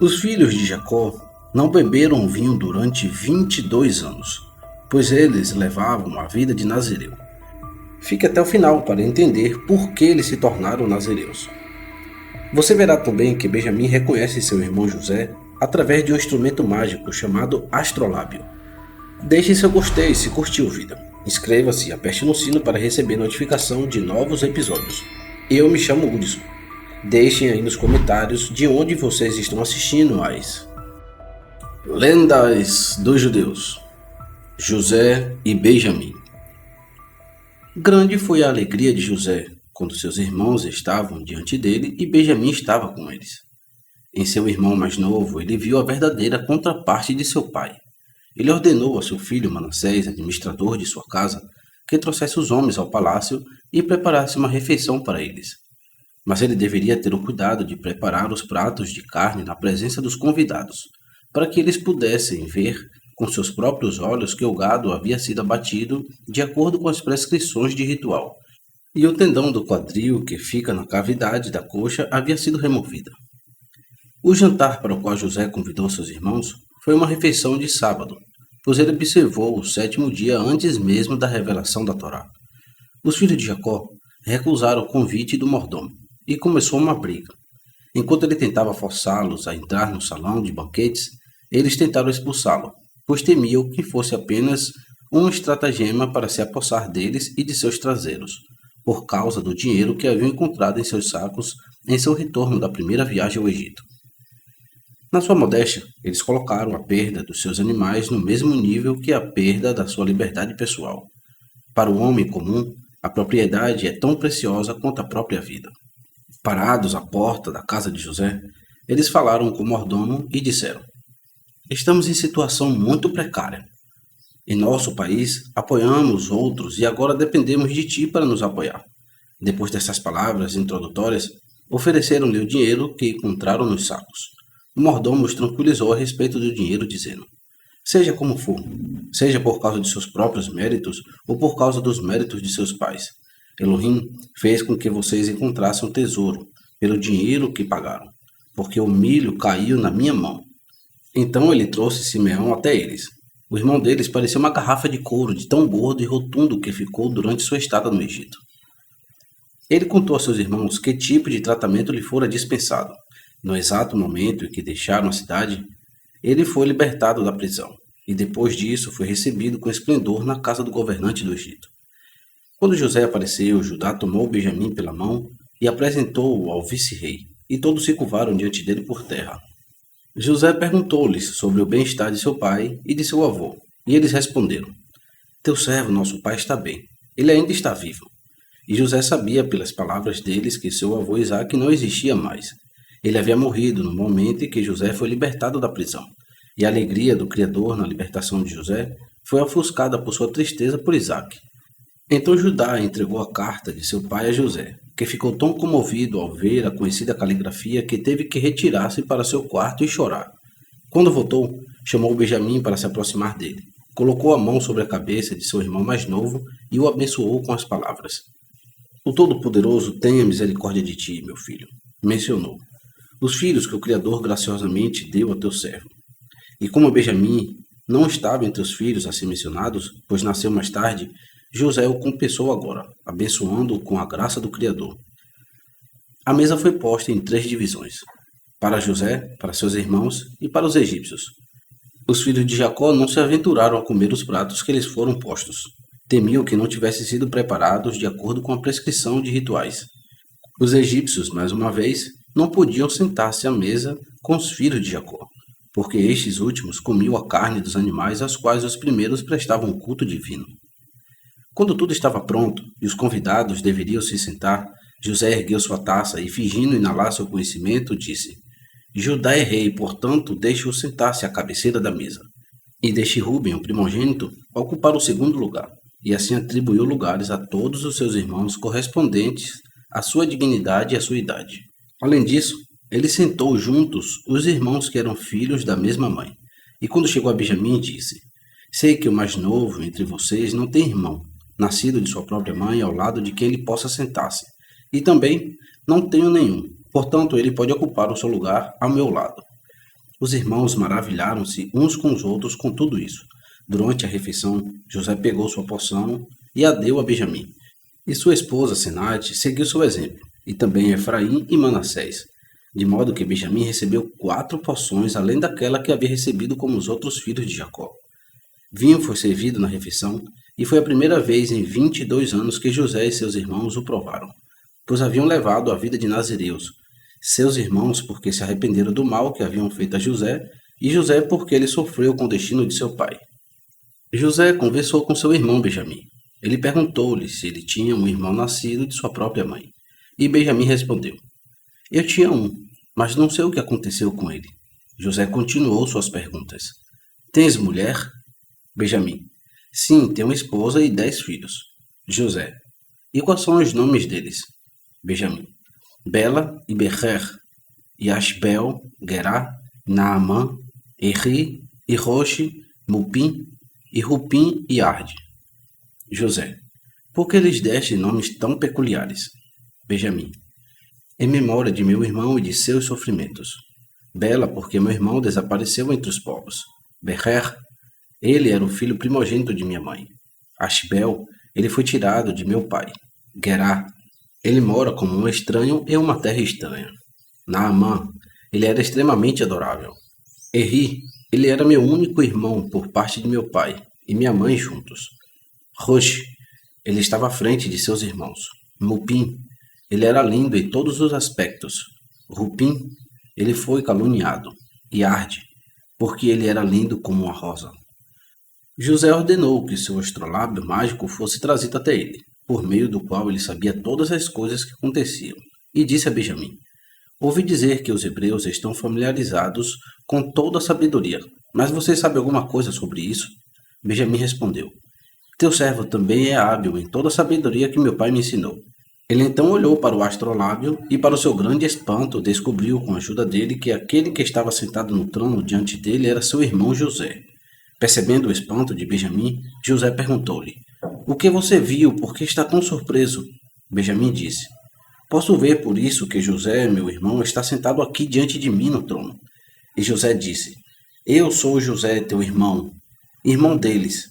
Os filhos de Jacó não beberam vinho durante 22 anos, pois eles levavam uma vida de nazireu. Fique até o final para entender por que eles se tornaram nazireus. Você verá também que Benjamim reconhece seu irmão José através de um instrumento mágico chamado astrolábio. Deixe seu gostei se curtiu o vídeo. Inscreva-se e aperte no sino para receber notificação de novos episódios. Eu me chamo Hudson. Deixem aí nos comentários de onde vocês estão assistindo as Lendas dos Judeus, José e Benjamim. Grande foi a alegria de José quando seus irmãos estavam diante dele e Benjamim estava com eles. Em seu irmão mais novo, ele viu a verdadeira contraparte de seu pai. Ele ordenou a seu filho Manassés, administrador de sua casa, que trouxesse os homens ao palácio e preparasse uma refeição para eles. Mas ele deveria ter o cuidado de preparar os pratos de carne na presença dos convidados, para que eles pudessem ver com seus próprios olhos que o gado havia sido abatido de acordo com as prescrições de ritual, e o tendão do quadril que fica na cavidade da coxa havia sido removido. O jantar para o qual José convidou seus irmãos foi uma refeição de sábado, pois ele observou o 7º dia antes mesmo da revelação da Torá. Os filhos de Jacó recusaram o convite do mordomo, e começou uma briga. Enquanto ele tentava forçá-los a entrar no salão de banquetes, eles tentaram expulsá-lo, pois temiam que fosse apenas um estratagema para se apossar deles e de seus traseiros, por causa do dinheiro que haviam encontrado em seus sacos em seu retorno da primeira viagem ao Egito. Na sua modéstia, eles colocaram a perda dos seus animais no mesmo nível que a perda da sua liberdade pessoal. Para o homem comum, a propriedade é tão preciosa quanto a própria vida. Parados à porta da casa de José, eles falaram com o mordomo e disseram: "Estamos em situação muito precária. Em nosso país, apoiamos outros e agora dependemos de ti para nos apoiar." Depois dessas palavras introdutórias, ofereceram-lhe o dinheiro que encontraram nos sacos. O mordomo os tranquilizou a respeito do dinheiro, dizendo: "Seja como for, seja por causa de seus próprios méritos ou por causa dos méritos de seus pais, Elohim fez com que vocês encontrassem um tesouro pelo dinheiro que pagaram, porque o milho caiu na minha mão." Então ele trouxe Simeão até eles. O irmão deles parecia uma garrafa de couro de tão gordo e rotundo que ficou durante sua estada no Egito. Ele contou a seus irmãos que tipo de tratamento lhe fora dispensado. No exato momento em que deixaram a cidade, ele foi libertado da prisão, e depois disso foi recebido com esplendor na casa do governante do Egito. Quando José apareceu, Judá tomou Benjamim pela mão e apresentou-o ao vice-rei, e todos se curvaram diante dele por terra. José perguntou-lhes sobre o bem-estar de seu pai e de seu avô, e eles responderam: "Teu servo, nosso pai, está bem. Ele ainda está vivo." E José sabia pelas palavras deles que seu avô Isaque não existia mais. Ele havia morrido no momento em que José foi libertado da prisão, e a alegria do Criador na libertação de José foi ofuscada por sua tristeza por Isaque. Então Judá entregou a carta de seu pai a José, que ficou tão comovido ao ver a conhecida caligrafia que teve que retirar-se para seu quarto e chorar. Quando voltou, chamou Benjamim para se aproximar dele, colocou a mão sobre a cabeça de seu irmão mais novo e o abençoou com as palavras: "O Todo-Poderoso tenha misericórdia de ti, meu filho." Mencionou os filhos que o Criador graciosamente deu a teu servo. E como Benjamim não estava entre os filhos assim mencionados, pois nasceu mais tarde, José o compensou agora, abençoando-o com a graça do Criador. A mesa foi posta em 3 divisões: para José, para seus irmãos e para os egípcios. Os filhos de Jacó não se aventuraram a comer os pratos que lhes foram postos. Temiam que não tivessem sido preparados de acordo com a prescrição de rituais. Os egípcios, mais uma vez, não podiam sentar-se à mesa com os filhos de Jacó, porque estes últimos comiam a carne dos animais aos quais os primeiros prestavam culto divino. Quando tudo estava pronto e os convidados deveriam se sentar, José ergueu sua taça e, fingindo inalar seu conhecimento, disse: "Judá é rei, portanto, deixe-o sentar-se à cabeceira da mesa. E deixe Ruben, o primogênito, ocupar o 2º lugar." E assim atribuiu lugares a todos os seus irmãos correspondentes à sua dignidade e à sua idade. Além disso, ele sentou juntos os irmãos que eram filhos da mesma mãe. E quando chegou a Benjamim, disse: "Sei que o mais novo entre vocês não tem irmão, nascido de sua própria mãe, ao lado de quem ele possa sentar-se. E também não tenho nenhum, portanto ele pode ocupar o seu lugar ao meu lado." Os irmãos maravilharam-se uns com os outros com tudo isso. Durante a refeição, José pegou sua porção e a deu a Benjamim. E sua esposa, Senate, seguiu seu exemplo, e também Efraim e Manassés, de modo que Benjamim recebeu 4 porções além daquela que havia recebido como os outros filhos de Jacó. Vinho foi servido na refeição, e foi a primeira vez em 22 anos que José e seus irmãos o provaram, pois haviam levado a vida de nazireus, seus irmãos porque se arrependeram do mal que haviam feito a José, e José porque ele sofreu com o destino de seu pai. José conversou com seu irmão Benjamim. Ele perguntou-lhe se ele tinha um irmão nascido de sua própria mãe. E Benjamim respondeu: Eu tinha um, mas não sei o que aconteceu com ele. José continuou suas perguntas. Tens mulher? Benjamim: Sim, tenho uma esposa e 10 filhos. José: E quais são os nomes deles? Benjamim: Bela e Becher, e Ashbel, Gerá, Naamã, Eri, e Roche, Mupim, e Rupim e Arde. José: Por que lhes deste nomes tão peculiares? Benjamim: Em memória de meu irmão e de seus sofrimentos. Bela, porque meu irmão desapareceu entre os povos. Becher: Ele era o filho primogênito de minha mãe. Ashbel: Ele foi tirado de meu pai. Gerá: Ele mora como um estranho em uma terra estranha. Naamã: Ele era extremamente adorável. Eri: Ele era meu único irmão por parte de meu pai e minha mãe juntos. Roche: Ele estava à frente de seus irmãos. Mupim: Ele era lindo em todos os aspectos. Rupim: Ele foi caluniado. E Arde: Porque ele era lindo como uma rosa. José ordenou que seu astrolábio mágico fosse trazido até ele, por meio do qual ele sabia todas as coisas que aconteciam, e disse a Benjamim: Ouvi dizer que os hebreus estão familiarizados com toda a sabedoria, mas você sabe alguma coisa sobre isso? Benjamim respondeu: Teu servo também é hábil em toda a sabedoria que meu pai me ensinou. Ele então olhou para o astrolábio e, para o seu grande espanto, descobriu com a ajuda dele que aquele que estava sentado no trono diante dele era seu irmão José. Percebendo o espanto de Benjamim, José perguntou-lhe: O que você viu? Por que está tão surpreso? Benjamim disse: Posso ver por isso que José, meu irmão, está sentado aqui diante de mim no trono. E José disse: Eu sou José, teu irmão, irmão deles.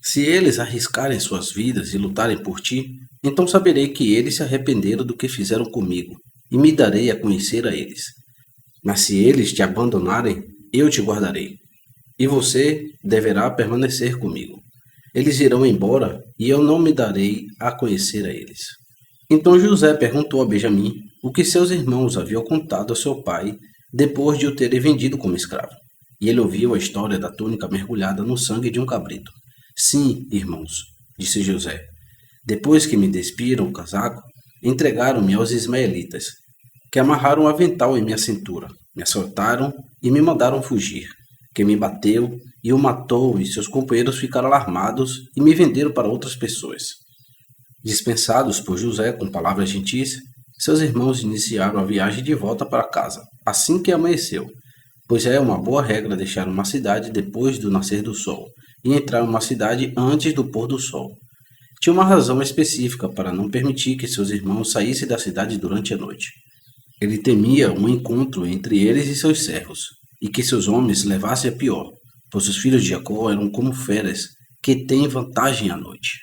Se eles arriscarem suas vidas e lutarem por ti, então saberei que eles se arrependeram do que fizeram comigo, e me darei a conhecer a eles. Mas se eles te abandonarem, eu te guardarei, e você deverá permanecer comigo. Eles irão embora, e eu não me darei a conhecer a eles. Então José perguntou a Benjamim o que seus irmãos haviam contado a seu pai depois de o terem vendido como escravo. E ele ouviu a história da túnica mergulhada no sangue de um cabrito. Sim, irmãos, disse José. Depois que me despiram o casaco, entregaram-me aos ismaelitas, que amarraram um avental em minha cintura, me assaltaram e me mandaram fugir. Quem me bateu e o matou e seus companheiros ficaram alarmados e me venderam para outras pessoas. Dispensados por José com palavras gentis, seus irmãos iniciaram a viagem de volta para casa, assim que amanheceu, pois é uma boa regra deixar uma cidade depois do nascer do sol e entrar em uma cidade antes do pôr do sol. Tinha uma razão específica para não permitir que seus irmãos saíssem da cidade durante a noite. Ele temia um encontro entre eles e seus servos, e que seus homens levassem a pior, pois os filhos de Jacó eram como feras, que têm vantagem à noite.